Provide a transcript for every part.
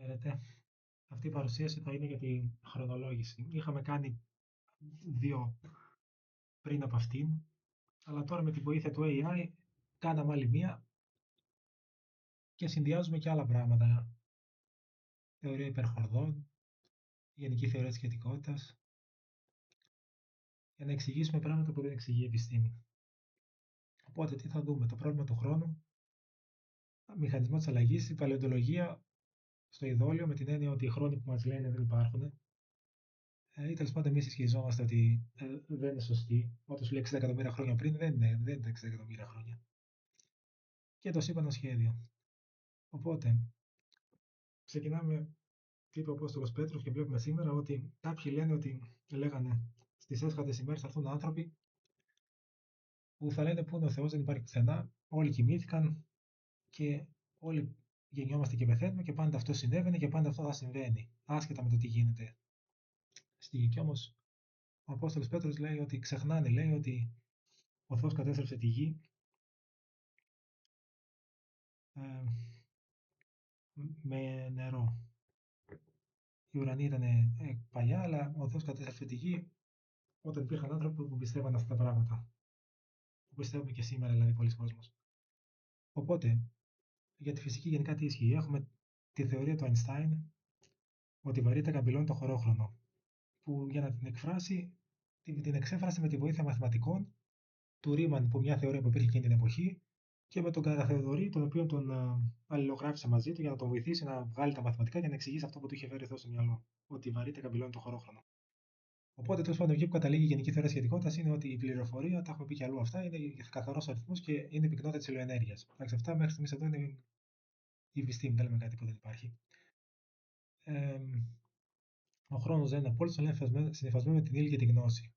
Χαίρετε. Αυτή η παρουσίαση θα είναι για τη χρονολόγηση. Είχαμε κάνει 2 πριν από αυτήν, αλλά τώρα με τη βοήθεια του AI κάναμε άλλη μία και συνδυάζουμε και άλλα πράγματα. Θεωρία υπερχορδών, γενική θεωρία της σχετικότητας, για να εξηγήσουμε πράγματα που δεν εξηγεί η επιστήμη. Οπότε τι θα δούμε? Το πρόβλημα του χρόνου, μηχανισμό της αλλαγής, η παλαιοντολογία στο ειδόλιο, με την έννοια ότι οι χρόνοι που μας λένε δεν υπάρχουν. Ή τέλος πάντων, εμείς ισχυριζόμαστε ότι δεν είναι σωστή. Όταν σου λέει 60 εκατομμύρια χρόνια πριν, δεν είναι 60 εκατομμύρια χρόνια. Και το σύμπαν σχέδιο. Οπότε, ξεκινάμε, τι είπε ο Απόστολος Πέτρος, και βλέπουμε σήμερα ότι κάποιοι λένε ότι λέγανε στις έσχατες ημέρες θα έρθουν άνθρωποι που θα λένε πού είναι ο Θεός, δεν υπάρχει πουθενά. Όλοι κοιμήθηκαν και όλοι γεννιόμαστε και πεθαίνουμε και πάντα αυτό συνέβαινε και πάντα αυτό θα συμβαίνει, άσχετα με το τι γίνεται στη γη. Και όμως ο Απόστολος Πέτρος λέει ότι ξεχνάνε, λέει ότι ο Θεός κατέστρεψε τη γη με νερό. Η ουρανή ήταν παλιά, αλλά ο Θεός κατέστρεψε τη γη όταν υπήρχαν άνθρωποι που πιστεύαν αυτά τα πράγματα. Που πιστεύουμε και σήμερα, δηλαδή, πολλοί κόσμος. Οπότε, για τη φυσική γενικά τι ισχύει? Έχουμε τη θεωρία του Einstein ότι η βαρύτητα καμπυλώνει το χωρόχρονο, που για να την εκφράσει, την εξέφρασε με τη βοήθεια μαθηματικών του Ρίμαν, που μια θεωρία που υπήρχε εκείνη την εποχή, και με τον Καραθεοδωρή, τον οποίο τον αλληλογράφησε μαζί του για να τον βοηθήσει να βγάλει τα μαθηματικά και να εξηγήσει αυτό που του είχε φέρει ο Θεός στο μυαλό, ότι η βαρύτητα καμπυλώνει το χωρόχρονο. Οπότε, τέλος πάντων, εκεί που καταλήγει η γενική θεωρία σχετικότητα είναι ότι η πληροφορία, τα έχουμε πει και αλλού αυτά, είναι καθαρό αριθμό και είναι πυκνότητα τη ηλιοενέργεια. Εντάξει, αυτά μέχρι στιγμή εδώ είναι η επιστήμη, δεν λέμε κάτι που δεν υπάρχει. Ο χρόνο δεν είναι απόλυτο, αλλά είναι συνυφασμένο με την ύλη και τη γνώση.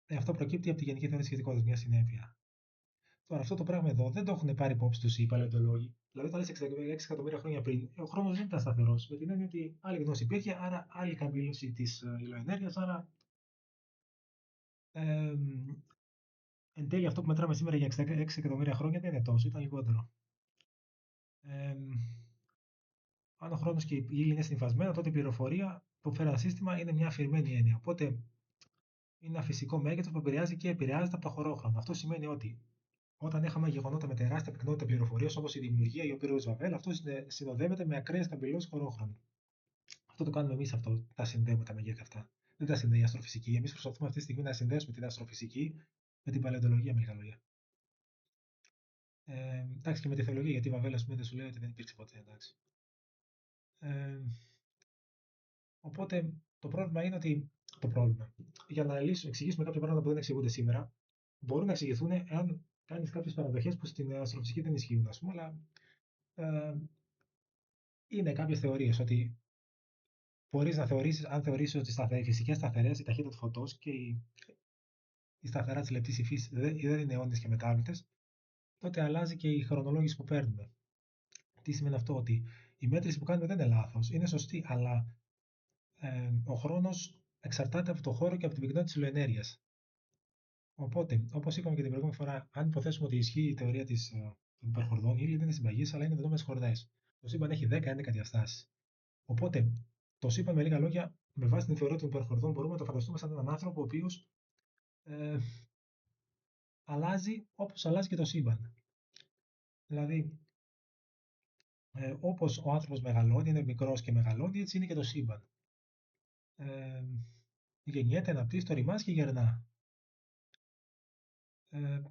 Αυτό προκύπτει από τη γενική θεωρία σχετικότητα, μια συνέπεια. Τώρα, αυτό το πράγμα εδώ δεν το έχουν πάρει υπόψη του οι παλαιοντολόγοι. Δηλαδή, όταν λε 6 εκατομμύρια χρόνια πριν, ο χρόνο δεν ήταν σταθερό. Με την έννοια ότι άλλη γνώση υπήρχε, άρα άλλη καμπύλωση τη ηλιοενέργεια, άρα εν τέλει αυτό που μετράμε σήμερα για 6 εκατομμύρια χρόνια δεν είναι τόσο, ήταν λιγότερο. Αν ο χρόνο και η ύλη είναι συνυφασμένα, τότε η πληροφορία που φέρει ένα σύστημα είναι μια αφηρημένη έννοια. Οπότε είναι ένα φυσικό μέγεθο που επηρεάζει και επηρεάζεται από το χωρόχρονο. Αυτό σημαίνει ότι όταν είχαμε γεγονότα με τεράστια πυκνότητα πληροφορία, όπω η δημιουργία ή ο πύργο Βαβέλ, αυτό συνοδεύεται με ακραίε καμπυλώσει χωρόχρονου. Αυτό το κάνουμε εμεί, αυτό τα συνδέουμε τα μεγέθη αυτά. Δεν τα συνδέει η αστροφυσική. Εμεί προσπαθούμε αυτή τη στιγμή να συνδέσουμε την αστροφυσική με την παλαιοντολογία, με λίγα λόγια. Εντάξει, και με τη θεολογία, γιατί η Βαβέλ, α πούμε, δεν σου λέει ότι δεν υπήρξε ποτέ. Εντάξει. Οπότε το πρόβλημα είναι ότι. Το πρόβλημα. Για να εξηγήσουμε κάποια πράγματα που δεν εξηγούνται σήμερα, μπορούν να εξηγηθούν εάν κάνει κάποιε παραδοχέ που στην αστροφυσική δεν ισχύουν, α πούμε, αλλά είναι κάποιε θεωρίε ότι μπορεί να θεωρήσει, αν θεωρήσει ότι οι φυσικέ σταθερέ, η ταχύτητα του φωτό και η σταθερά τη λεπτή υφή δεν είναι αιώνιε και μετάβλητε, τότε αλλάζει και η χρονολόγηση που παίρνουμε. Τι σημαίνει αυτό? Ότι η μέτρηση που κάνουμε δεν είναι λάθο, είναι σωστή, αλλά ο χρόνο εξαρτάται από το χώρο και από την πυκνότητα τη ηλιοενέργεια. Οπότε, όπω είπαμε και την προηγούμενη φορά, αν υποθέσουμε ότι ισχύει η θεωρία των υπερχορδών, η ύλη δεν είναι συμπαγή, αλλά είναι δεδομένε χορδέ. Το σύμπαν έχει 10-11 διαστάσει. Οπότε, το σύμπαν με λίγα λόγια, με βάση την θεωρία των υπερχορδών, μπορούμε να το φανταστούμε σαν έναν άνθρωπο ο οποίο αλλάζει όπω αλλάζει και το σύμπαν. Δηλαδή, όπω ο άνθρωπο μεγαλώνει, είναι μικρό και μεγαλώνει, έτσι είναι και το σύμπαν. Γεννιέται, αναπτύσσεται, οριμάζει και γερνά.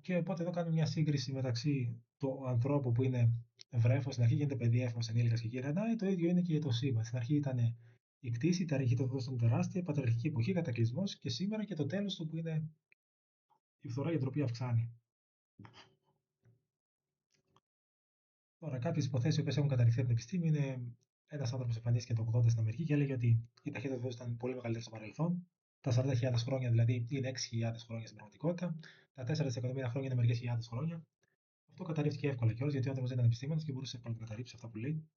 Και οπότε εδώ κάνουμε μια σύγκριση μεταξύ του ανθρώπου που είναι βρέφος, στην αρχή γίνεται παιδί, έφηβος, ενήλικας και γερνάει, το ίδιο είναι και για το σύμπαν. Στην αρχή ήταν η κτήση, η αρχή των ήταν τεράστια, η πατριαρχική εποχή, κατακλυσμός, και σήμερα και το τέλος του που είναι η φθορά, η εντροπή αυξάνει. Τώρα, κάποιε υποθέσει που έχουν καταρριφθεί από την επιστήμη είναι ένα άνθρωπο εμφανίστηκε το 80 στην Αμερική και έλεγε ότι η ταχύτητα του Θεού ήταν πολύ μεγαλύτερη στο παρελθόν. Τα 40.000 χρόνια δηλαδή είναι 6.000 χρόνια στην πραγματικότητα. Τα 4 δισεκατομμύρια χρόνια είναι μερικέ χιλιάδε χρόνια. Αυτό καταρρίφθηκε εύκολα κιόλα γιατί ο άνθρωπο δεν ήταν επιστήμονα και μπορούσε εύκολα να καταρρύψει αυτά που λέει.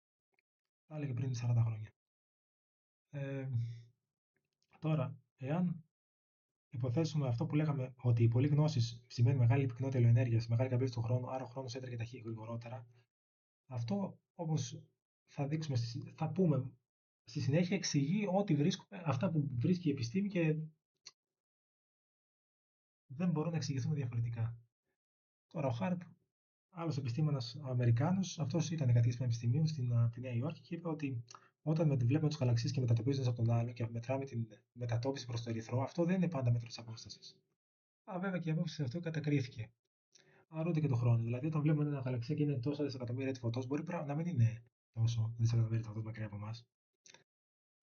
Τα έλεγε πριν 40 χρόνια. Τώρα, εάν υποθέσουμε αυτό που λέγαμε ότι η πολλή γνώση σημαίνει μεγάλη πυκνότητα ηλιοενέργεια, μεγάλη καμπύλη του χρόνου, άρα ο χρόνο έτρεχε γρηγορότερα, αυτό όπω θα πούμε στη συνέχεια, εξηγεί ό,τι βρίσκουμε, αυτά που βρίσκει η επιστήμη και δεν μπορούν να εξηγηθούν διαφορετικά. Τώρα ο Χάρπ, άλλο επιστήμονα Αμερικάνο, αυτό ήταν καθηγητή πανεπιστημίου από τη Νέα Υόρκη και είπε ότι όταν βλέπουμε του γαλαξίε και μετατοπίζονται από τον άλλο και μετράμε την μετατόπιση προ το ερυθρό, αυτό δεν είναι πάντα μέτρο τη απόσταση. Αλλά βέβαια και η απόφαση αυτού κατακρίθηκε. Άρα ούτε και το χρόνο. Δηλαδή, όταν βλέπουμε ένα γαλαξία και είναι τόσα δισεκατομμύρια έτη φωτό, μπορεί να μην είναι τόσο δισεκατομμύρια φωτό μακριά από εμά.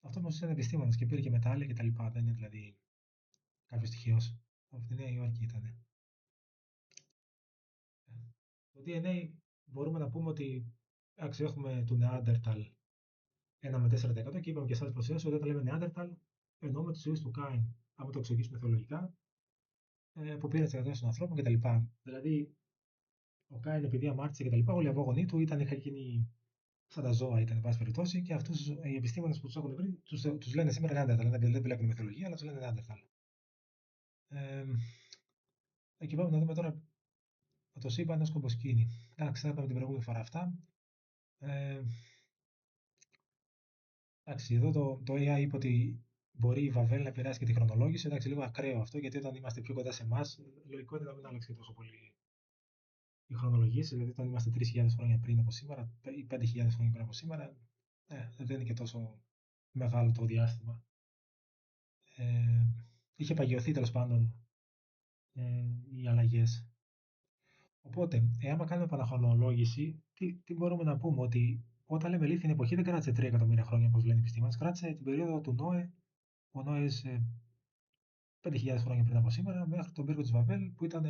Αυτό όμω ήταν επιστήμονα και πήρε και μετάλλια κτλ. Δεν είναι δηλαδή κάποιο τυχαίο. Από τη Νέα Υόρκη ήταν. Το DNA μπορούμε να πούμε ότι έχουμε του Neanderthal 1 με 4% και είπαμε και εσά προσθέσω ότι όταν λέμε Neanderthal εννοούμε τι ουσίε του Κάιν, άμα το εξηγήσουμε θεολογικά, που πήρε τι εργασίε των ανθρώπων κτλ. Δηλαδή, ο Κάιν επειδή αμάρτησε κτλ., όλοι οι απόγονοί του είχαν γίνει σαν τα ζώα, ήταν εν πάση περιπτώσει, και αυτού οι επιστήμονε που του έχουν βρει του λένε σήμερα Neanderthal. Δεν βλέπουν με θεολογία, αλλά του λένε Neanderthal. Εκεί πάμε να δούμε τώρα το σύμπαν ω κομποσκίνη. Εντάξει, θα είπαμε την προηγούμενη φορά αυτά. Εντάξει, εδώ το AI είπε ότι μπορεί η Βαβέλ να επηρεάσει και τη χρονολόγηση. Εντάξει, λίγο ακραίο αυτό, γιατί όταν είμαστε πιο κοντά σε εμά, λογικό είναι να μην αλλάξει τόσο πολύ η χρονολογία. Δηλαδή, όταν είμαστε 3.000 χρόνια πριν από σήμερα ή 5.000 χρόνια πριν από σήμερα, δεν είναι και τόσο μεγάλο το διάστημα. Είχε παγιωθεί τέλο πάντων οι αλλαγέ. Οπότε, εάν κάνουμε επαναχρονολόγηση, τι μπορούμε να πούμε, ότι όταν λέμε ηλίθινη εποχή δεν κράτησε 3 εκατομμύρια χρόνια, όπω λένε οι επιστήμονε, κράτησε την περίοδο του Νόε. Ο Νόε 5.000 χρόνια πριν από σήμερα, μέχρι τον πύργο τη Βαβέλ, που ήταν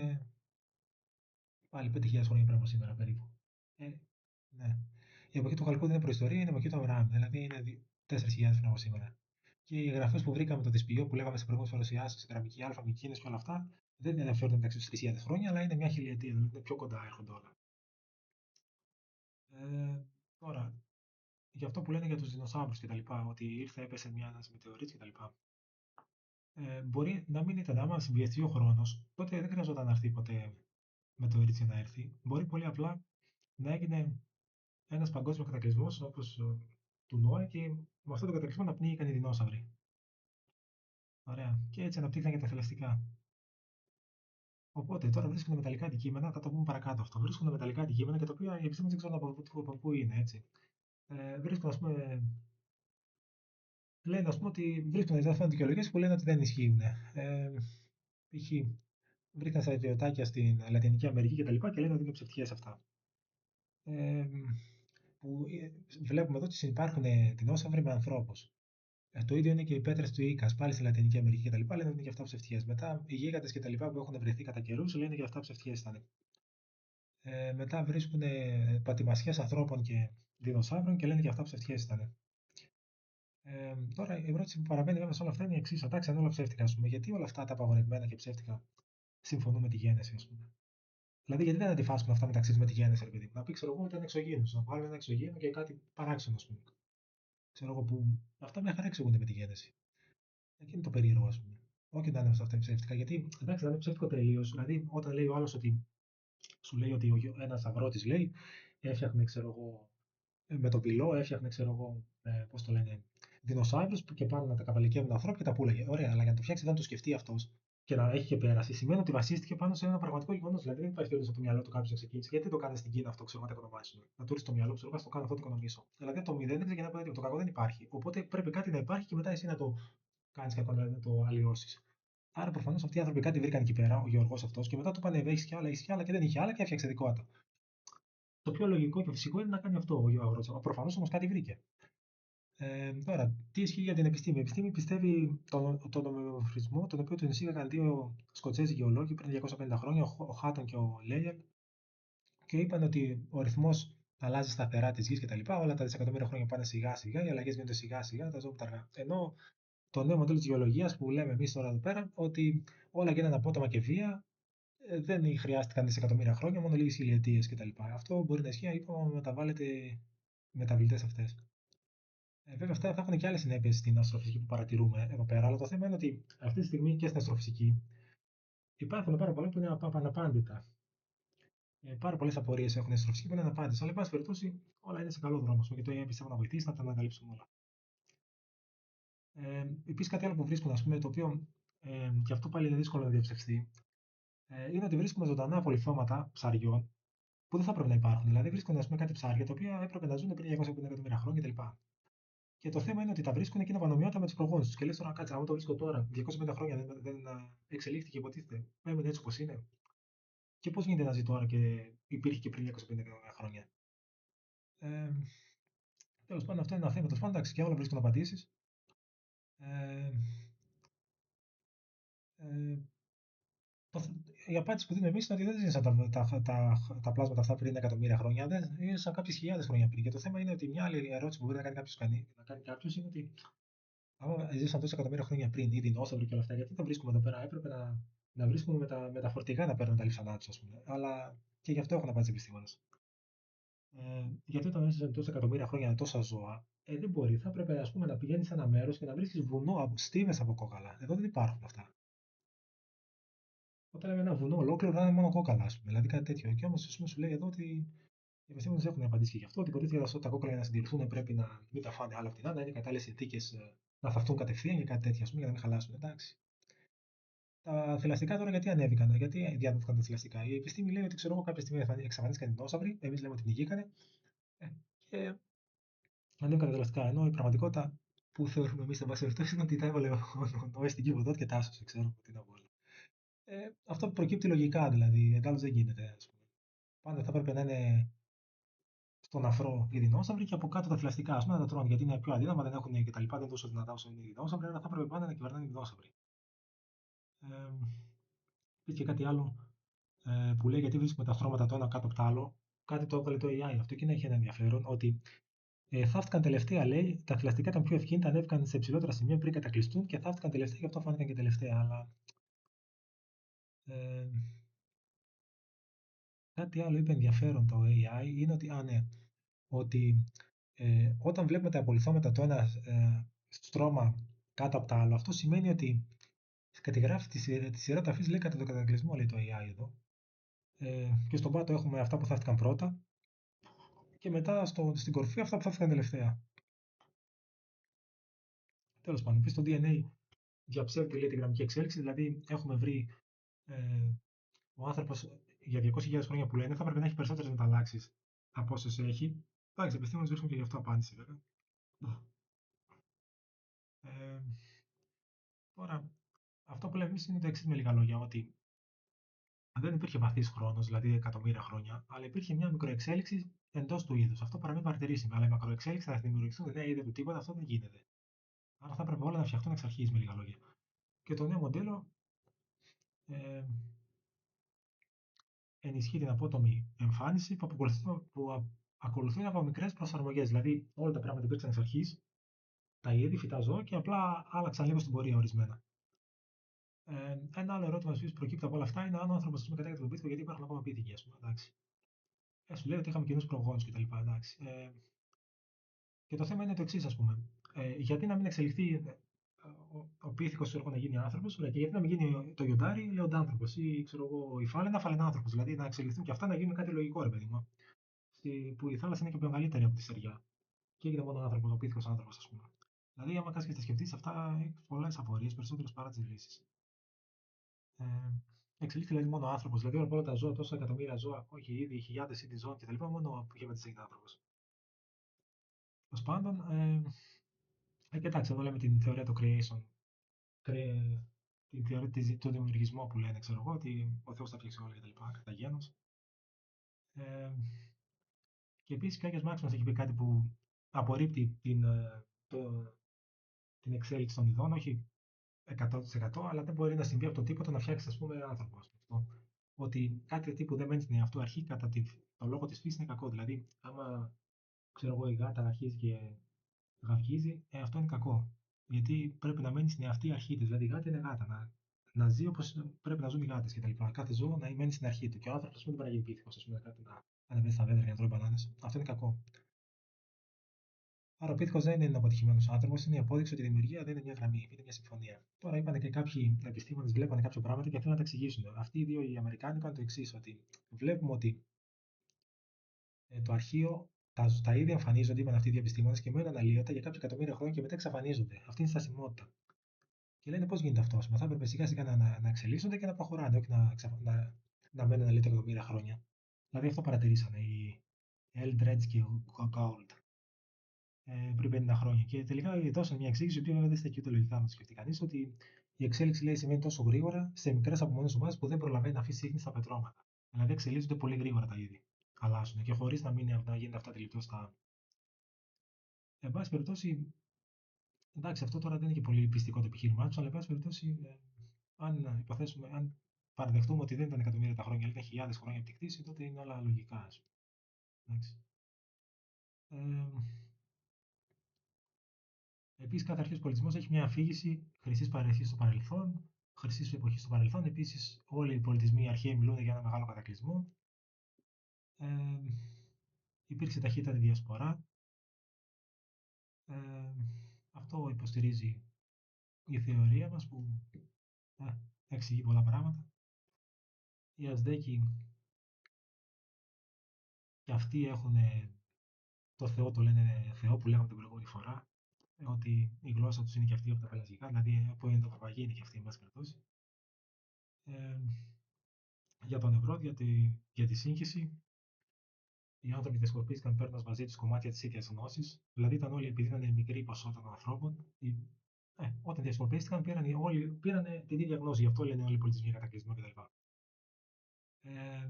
πάλι 5.000 χρόνια πριν από σήμερα περίπου. Ναι. Η εποχή του Χαλκού δεν είναι προϊστορία, είναι η εποχή του Αβραάμ, δηλαδή είναι 4.000 πριν από σήμερα. Και οι εγγραφέ που βρήκαμε το δυσπηγείο που λέγαμε σε προηγούμενε παρουσιάσει, γραμμική Α, μηκίνε και όλα αυτά, δεν ενδιαφέρονται μεταξύ του 3.000 χρόνια, αλλά είναι μια χιλιετία, δηλαδή είναι πιο κοντά έρχονται όλα. Τώρα, για αυτό που λένε για του δεινοσαύρου κτλ., ότι ήρθε, έπεσε μια μετεωρίτη κτλ. Μπορεί να μην ήταν, άμα συμπιεστεί ο χρόνο, τότε δεν χρειαζόταν να έρθει ποτέ μετεωρίτη να έρθει. Μπορεί πολύ απλά να έγινε ένα παγκόσμιο κατακλυσμό όπω του Νόε και με αυτόν τον κατακλυσμό να πνίγηκαν οι δεινόσαυροι. Ωραία. Και έτσι αναπτύχθηκαν και τα θηλαστικά. Οπότε τώρα βρίσκονται μεταλλικά αντικείμενα, θα το πούμε παρακάτω αυτό. Βρίσκονται μεταλλικά αντικείμενα και τα οποία οι επιστήμονε δεν ξέρουν από πού είναι. Έτσι. Βρίσκουν, α πούμε, λένε ότι βρίσκουν δικαιολογίε που λένε ότι δεν ισχύουν. Π.χ. βρήκαν στα βιβλιοτάκια στην Λατινική Αμερική και τα λοιπά και λένε ότι είναι ψευτιές αυτά. Που βλέπουμε εδώ ότι συνεπάρχουν δεινόσαυροι με ανθρώπου. Το ίδιο είναι και οι πέτρε του Ίκα, πάλι στη Λατινική Αμερική και τα λοιπά, λένε ότι είναι και αυτά ψευτιές. Μετά οι γίγαντες και τα λοιπά που έχουν βρεθεί κατά καιρού λένε και αυτά ψευτιές ήταν. Μετά βρίσκουν πατημασιές ανθρώπων και δεινοσαύρων και λένε και αυτά ψευτιές ήταν. Τώρα η ερώτηση που παραμένει βέβαια σε όλα αυτά είναι η εξή. Εντάξει, αν όλα ψεύτικα, α πούμε, γιατί όλα αυτά τα απαγορευμένα και ψεύτικα συμφωνούν με τη γέννηση, α πούμε. Δηλαδή, γιατί δεν αντιφάσκουν αυτά μεταξύ του με τη γέννηση, ρε παιδί. Να πει, ξέρω εγώ, ότι είναι εξωγήινο. Να βάλουμε ένα εξωγήινο και κάτι παράξενο, α πούμε. Ξέρω εγώ που. Αυτά μια χαρά εξηγούνται με τη γέννηση. Εκεί είναι το περίεργο, α πούμε. Όχι να είναι αυτά ψεύτικα. Γιατί, εντάξει, δεν είναι ψεύτικο τελείω. Δηλαδή, όταν λέει ο άλλο ότι. Σου λέει ότι ένα αγρότη λέει, έφτιαχνε, ξέρω εγώ, με το πυλό, έφτιαχνε, ξέρω εγώ, πώ το λένε, δεινοσαύρου που και πάνε να τα καβαλικεύουν ανθρώπου και τα πούλαγε. Ωραία, αλλά για να το φτιάξει, δεν το σκεφτεί αυτό και να έχει και πέρασει, σημαίνει ότι βασίστηκε πάνω σε ένα πραγματικό γεγονό. Δηλαδή δεν υπάρχει περίπτωση από το μυαλό του κάποιο να ξεκίνησε. Γιατί το κάνει στην Κίνα αυτό, ξέρω να το οικονομάσουν. Να του στο μυαλό του, το κάνω αυτό, το οικονομήσω. Δηλαδή το μηδέν δεν ξεκινάει από το κακό δεν υπάρχει. Οπότε πρέπει κάτι να υπάρχει και μετά εσύ να το κάνει κακό, δηλαδή να το αλλοιώσει. Άρα προφανώ αυτοί οι άνθρωποι κάτι βρήκαν εκεί πέρα, ο Γιώργο αυτό, και μετά του πάνε έχει κι άλλα και δεν είχε άλλα και έφτιαξε δικό του. Το πιο λογικό και φυσικό είναι να κάνει αυτό ο αγρότη. Προφανώ όμω κάτι βρήκε. Τώρα, τι ισχύει για την επιστήμη. Η επιστήμη πιστεύει τον ομοιομορφισμό, τον οποίο τον εισήγαγαν δύο Σκοτσέζοι γεωλόγοι πριν 250 χρόνια, ο Χάτον και ο Λέιελ, και είπαν ότι ο ρυθμό αλλάζει σταθερά τη γη κτλ. Όλα τα δισεκατομμύρια χρόνια πάνε σιγά σιγά, οι αλλαγέ γίνονται σιγά σιγά, τα ζώα αργά. Ενώ το νέο μοντέλο τη γεωλογία που λέμε εμεί τώρα εδώ πέρα, ότι όλα γίνανε απότομα και βία, δεν χρειάστηκαν δισεκατομμύρια χρόνια, μόνο λίγε χιλιετίε κτλ. Αυτό μπορεί να ισχύει, είπαμε, μεταβάλλεται μεταβλητέ αυτέ. Βέβαια, αυτά θα έχουν και άλλε συνέπειε στην αστροφυσική που παρατηρούμε εδώ πέρα, αλλά το θέμα είναι ότι αυτή τη στιγμή και στην αστροφυσική υπάρχουν πάρα πολλά που είναι αναπάντητα. Πάρα πολλέ απορίε έχουν οι αστροφυσικοί που είναι αναπάντητε. Αλλά, εν πάση περιπτώσει, όλα είναι σε καλό δρόμο. Και το AI πιστεύω να βοηθήσει να τα ανακαλύψουμε όλα. Επίση, κάτι άλλο που βρίσκουν, ας πούμε, το οποίο και αυτό πάλι είναι δύσκολο να διαψευστεί, είναι ότι βρίσκουμε ζωντανά απολυθώματα ψαριών που δεν θα έπρεπε να υπάρχουν. Δηλαδή, βρίσκονται, ας πούμε, κάτι ψάρια τα οποία έπρεπε να ζουν πριν 250 εκατομμύρια χρόνια κτλ. Και το θέμα είναι ότι τα βρίσκουν και είναι πανομοιότατα με του προγόνου του. Και λε τώρα, κάτσε, αν το βρίσκω τώρα, 250 χρόνια δεν εξελίχθηκε, υποτίθεται. Έμεινε έτσι όπω είναι. Και πώ γίνεται να ζει τώρα και υπήρχε και πριν 250 εκατομμύρια χρόνια. Ε, Τέλο πάντων, αυτό είναι ένα θέμα. Τέλο πάντων, εντάξει, και όλα βρίσκουν απαντήσει. Ε, ε, η απάντηση που δίνουμε εμεί είναι ότι δεν ζήσαν τα πλάσματα αυτά πριν εκατομμύρια χρόνια, δεν ζήσαν κάποιε χιλιάδε χρόνια πριν. Και το θέμα είναι ότι μια άλλη ερώτηση που μπορεί να κάνει κάποιο είναι ότι άμα ζήσαν τόσα εκατομμύρια χρόνια πριν, οι δεινόσαυροι και όλα αυτά, γιατί τα βρίσκουμε εδώ πέρα, έπρεπε να βρίσκουμε με τα φορτηγά να παίρνουν τα λείψανά του, α πούμε. Αλλά και γι' αυτό έχουν απάντηση επιστήμονε. Γιατί όταν έζησαν τόσα εκατομμύρια χρόνια τόσα ζώα, δεν μπορεί. Θα έπρεπε ας πούμε, να πηγαίνει σε ένα μέρο και να βρίσκει βουνό, στίβε από κόκαλα. Εδώ δεν υπάρχουν αυτά. Όταν λέμε ένα βουνό ολόκληρο, να είναι μόνο κόκαλα, α πούμε. Δηλαδή κάτι τέτοιο. Και όμω σου λέει εδώ ότι οι επιστήμονε έχουν απαντήσει και γι' αυτό. Ότι υποτίθεται ότι τα κόκαλα για να συντηρηθούν πρέπει να μην τα φάνε άλλα φτηνά, να είναι κατάλληλε συνθήκε να θαυτούν κατευθείαν και κάτι τέτοιο, α πούμε, για να μην χαλάσουν. Εντάξει. Τα θηλαστικά τώρα γιατί ανέβηκαν, γιατί διαδόθηκαν τα θηλαστικά. Η επιστήμη λέει ότι ξέρω εγώ κάποια στιγμή εξαφανίστηκαν οι δεινόσαυροι, εμεί λέμε ότι πνιγήκανε. Και ανέβηκαν τα θηλαστικά. Ενώ η πραγματικότητα που θεωρούμε εμεί εν πάση περιπτώσει είναι ότι τα έβαλε ο Νόε στην Κιβωτό και τα άσωσε, ξέρω τι να πω. Αυτό προκύπτει λογικά δηλαδή, εντάλλως δεν γίνεται. Ας πούμε. Πάντα θα έπρεπε να είναι στον αφρό οι δεινόσαυροι και από κάτω τα θηλαστικά, ας πούμε, να τα τρώνε γιατί είναι πιο αδύναμα, δεν έχουν και τα λοιπά, δεν είναι τόσο δυνατά όσο είναι οι δεινόσαυροι, αλλά θα έπρεπε πάντα να κυβερνάνε οι δεινόσαυροι. Υπήρχε και κάτι άλλο που λέει γιατί βρίσκουμε τα στρώματα το ένα κάτω από το άλλο. Κάτι το έβγαλε το AI αυτό και έχει ένα ενδιαφέρον ότι θαύτηκαν τελευταία, λέει, τα θηλαστικά ήταν πιο ευκίνητα, ανέβηκαν σε υψηλότερα σημεία πριν κατακλειστούν και θαύτηκαν τελευταία, γι' αυτό φάνηκαν και τελευταία. Αλλά ε, κάτι άλλο είπε ενδιαφέρον το AI είναι ότι, ναι, ότι όταν βλέπουμε τα απολυθώματα το ένα στρώμα κάτω από το άλλο, αυτό σημαίνει ότι κατηγράφει τη σειρά ταφής λέει κατά τον κατακλυσμό, λέει το AI εδώ. Και στον πάτο έχουμε αυτά που θαύτηκαν πρώτα και μετά στην κορφή αυτά που θαύτηκαν τελευταία. Τέλος πάντων, επίσης το DNA διαψεύδει λέει τη γραμμική εξέλιξη, δηλαδή έχουμε βρει ο άνθρωπο για 200.000 χρόνια που λένε θα πρέπει να έχει περισσότερε μεταλλάξει από όσε έχει. Εντάξει, οι επιστήμονε βρίσκουν και γι' αυτό απάντηση βέβαια. Ε, Τώρα, αυτό που λέμε εμεί είναι το εξή με λίγα λόγια, ότι δεν υπήρχε βαθύ χρόνο, δηλαδή εκατομμύρια χρόνια, αλλά υπήρχε μια μικροεξέλιξη εντό του είδου. Αυτό παραμένει παρατηρήσιμο. Αλλά η μακροεξέλιξη θα δημιουργηθούν νέα είδη του τίποτα, αυτό δεν γίνεται. Άρα θα έπρεπε όλα να φτιαχτούν εξ αρχή με λίγα λόγια. Και το νέο μοντέλο ε, ενισχύει την απότομη εμφάνιση που ακολουθούν από μικρέ προσαρμογέ. Δηλαδή, όλα τα πράγματα υπήρξαν εξ αρχή, τα είδη, φυτά ζώα και απλά άλλαξαν λίγο στην πορεία ορισμένα. Ένα άλλο ερώτημα που προκύπτει από όλα αυτά είναι αν ο άνθρωπο κατάγεται τον πίθηκο, γιατί υπάρχουν ακόμα πίθηκοι, α πούμε. Εντάξει. Σου λέει ότι είχαμε κοινού προγόνου κτλ. Και το θέμα είναι το εξή, α πούμε. Γιατί να μην εξελιχθεί ο πίθηκο να γίνει άνθρωπο, και γιατί να μην γίνει το γιοντάρι λεοντάνθρωπο ή ξέρω εγώ, η φάλαινα φαλενάνθρωπο. Δηλαδή να εξελιχθούν και αυτά να γίνουν κάτι λογικό, ρε παιδί μου. Που η θάλασσα είναι και πιο μεγαλύτερη από τη στεριά. Και έγινε μόνο άνθρωπο, ο πίθηκο άνθρωπο, α πούμε. Δηλαδή, άμα κάτσει και τα σκεφτεί, αυτά έχει πολλέ απορίε, περισσότερε παρά τι λύσει. Ε, Εξελίχθηκε δηλαδή μόνο άνθρωπο. Δηλαδή, όλα τα ζώα, τόσα εκατομμύρια ζώα, όχι ήδη χιλιάδε είδη ζώων κτλ. Μόνο που είχε έγινε άνθρωπο. Τέλο πάντων, κοιτάξτε, εδώ λέμε την θεωρία του creation, την θεωρία του δημιουργισμού που λένε, ξέρω εγώ, ότι ο Θεός τα φτιάξει όλα κτλ. Κατά γένος. Ε, και επίσης και ο Άγιος Μάξιμος έχει πει κάτι που απορρίπτει την εξέλιξη των ειδών, όχι 100% αλλά δεν μπορεί να συμβεί από το τίποτα να φτιάξει, ας πούμε, άνθρωπο. Ότι κάτι τύπου δεν μένει στην εαυτού αρχή κατά τον λόγο της φύσης είναι κακό. Δηλαδή, άμα ξέρω εγώ, η γάτα αρχίζει και γαυγίζει, αυτό είναι κακό. Γιατί πρέπει να μένει στην εαυτή αρχή τη. Δηλαδή, η γάτα είναι γάτα. Να ζει όπω πρέπει να ζουν οι γάτε κτλ. Κάθε ζώο να μένει στην αρχή του. Και ο άνθρωπο δεν μπορεί να γίνει πίθηκο, α πούμε, κάτι να ανεβαίνει στα δέντρα για να τρώει μπανάνε. Αυτό είναι κακό. Άρα ο Πίθηκος δεν είναι ένα αποτυχημένο άνθρωπο, είναι η απόδειξη ότι η δημιουργία δεν είναι μια γραμμή, είναι μια συμφωνία. Τώρα είπαν και κάποιοι επιστήμονε, βλέπανε κάποια πράγματα και θέλουν να τα εξηγήσουν. Αυτοί οι δύο οι Αμερικάνοι είπαν το εξή, ότι βλέπουμε ότι το αρχείο, τα ίδια εμφανίζονται, είπαν αυτοί οι δύο επιστήμονε, και μένουν αναλύωτα για κάποια εκατομμύρια χρόνια και μετά εξαφανίζονται. Αυτή είναι η στασιμότητα. Και λένε πώ γίνεται αυτό. Θα έπρεπε σιγά σιγά να εξελίσσονται και να προχωράνε, όχι να μένουν αναλύωτα εκατομμύρια χρόνια. Δηλαδή αυτό παρατηρήσανε οι Eldredge και ο Gould πριν 50 χρόνια. Και τελικά δώσαν μια εξήγηση, η οποία βέβαια δεν στεκεί ούτε λογικά, να σκεφτεί κανεί, ότι η εξέλιξη λέει συμβαίνει τόσο γρήγορα σε μικρέ απομονέ ομάδε που δεν προλαβαίνει να αφήσει ίχνη στα πετρώματα. Δηλαδή εξελίσσονται πολύ γρήγορα τα είδη. Αλλάζουν και χωρί να γίνεται αυτά τελειωτό στα. Εν πάση περιπτώσει, εντάξει, αυτό τώρα δεν είναι και πολύ πιστικό το επιχείρημά του, αλλά εν πάση περιπτώσει, αν υποθέσουμε, αν παραδεχτούμε ότι δεν ήταν εκατομμύρια τα χρόνια, αλλά ήταν χιλιάδε χρόνια από τη κτήση, τότε είναι όλα λογικά. Επίση, κάθε αρχαίο πολιτισμό έχει μια αφήγηση χρυσή παρελθή στο παρελθόν, χρυσή εποχή στο παρελθόν. Επίση, όλοι οι πολιτισμοί αρχαίοι μιλούν για ένα μεγάλο κατακλυσμό. Ε, Υπήρξε ταχύτατη διασπορά. Ε, Αυτό υποστηρίζει η θεωρία μας που εξηγεί πολλά πράγματα. Οι Αζδέκοι και αυτοί έχουν το Θεό, το λένε Θεό που λέγαμε την προηγούμενη φορά, ότι η γλώσσα τους είναι και αυτή από τα πελαγικά, δηλαδή που είναι το παπαγί είναι και αυτή, εν πάση περιπτώσει. Για τον νευρό, για τη σύγχυση, οι άνθρωποι διασκορπίστηκαν παίρνοντα μαζί του κομμάτια τη ίδια γνώση. Δηλαδή, ήταν όλοι, επειδή ήταν μικρή ποσότητα των ανθρώπων, όταν διασκορπίστηκαν, πήραν την ίδια γνώση. Γι' αυτό λένε όλοι οι πολιτισμοί κατακλυσμό κτλ.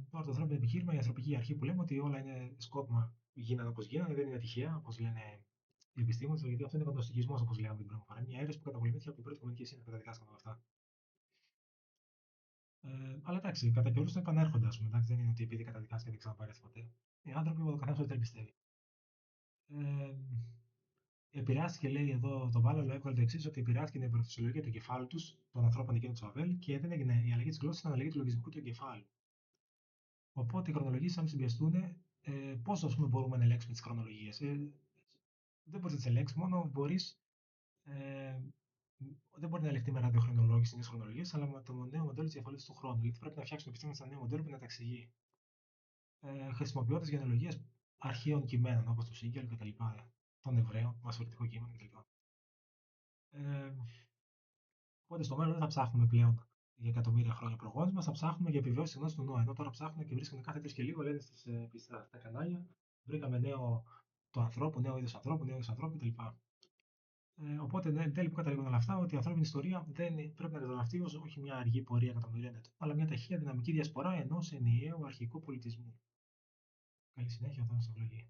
Τώρα το ανθρώπινο επιχείρημα, η ανθρωπική αρχή που λέμε ότι όλα είναι σκόπιμα, γίνανε όπω γίνανε, δεν είναι τυχαία, όπω λένε οι επιστήμονε, γιατί αυτό είναι κοντοστοιχισμό, όπω λέγαμε την προηγούμενη φορά. Μια αίρεση που καταπολεμήθηκε από την πρώτη κομμουνική σύνδεση, καταδικάσαμε όλα αυτά. Αλλά εντάξει, κατά καιρού θα επανέρχονται, α πούμε. Εντάξει, δεν είναι ότι επειδή καταδικάστηκε δεν ξαναπάρει ποτέ. Οι άνθρωποι, ο καθένα ό,τι πιστεύει. Ε, Επηρεάστηκε, λέει εδώ το Βάλο, έβγαλε το εξή, ότι επηρεάστηκε την προφυσιολογία του εγκεφάλου του, των ανθρώπων εκείνων του Αβέλ, και δεν έγινε η αλλαγή τη γλώσσα, ήταν αλλαγή του λογισμικού του εγκεφάλου. Οπότε οι χρονολογίε, αν συνδυαστούν, πώ μπορούμε να ελέγξουμε τι χρονολογίε. Δεν μπορεί να τι ελέγξει, μόνο μπορεί. Ε, δεν μπορεί να ελεγχθεί με ραδιοχρονολόγηση ή χρονολογίε, αλλά με το νέο μοντέλο τη διαφορετική του χρόνου. Γιατί πρέπει να φτιάξουν επιστήμονε ένα νέο μοντέλο που να τα εξηγεί. Χρησιμοποιώντα γενεολογίε αρχαίων κειμένων όπω το Σίγκελ κτλ. Των Εβραίων, μασοριτικό κείμενο κτλ. Ε, Οπότε στο μέλλον δεν θα ψάχνουμε πλέον για εκατομμύρια χρόνια προγόνου μα, θα ψάχνουμε για επιβιώσει γνώση του Νόα. Ενώ τώρα ψάχνουμε και βρίσκουμε κάθε τρει και λίγο, λένε στα κανάλια, βρήκαμε νέο του ανθρώπου, νέο είδο ανθρώπου, νέο είδο ανθρώπου κτλ. Οπότε εν τέλει που καταλήγουν όλα αυτά, ότι η ανθρώπινη ιστορία δεν πρέπει να καταλαβεί ω όχι μια αργή πορεία εκατομμυρίων ετών, αλλά μια ταχεία δυναμική διασπορά ενό ενιαίου αρχικού πολιτισμού. Καλή συνέχεια, όταν σε ευλογεί.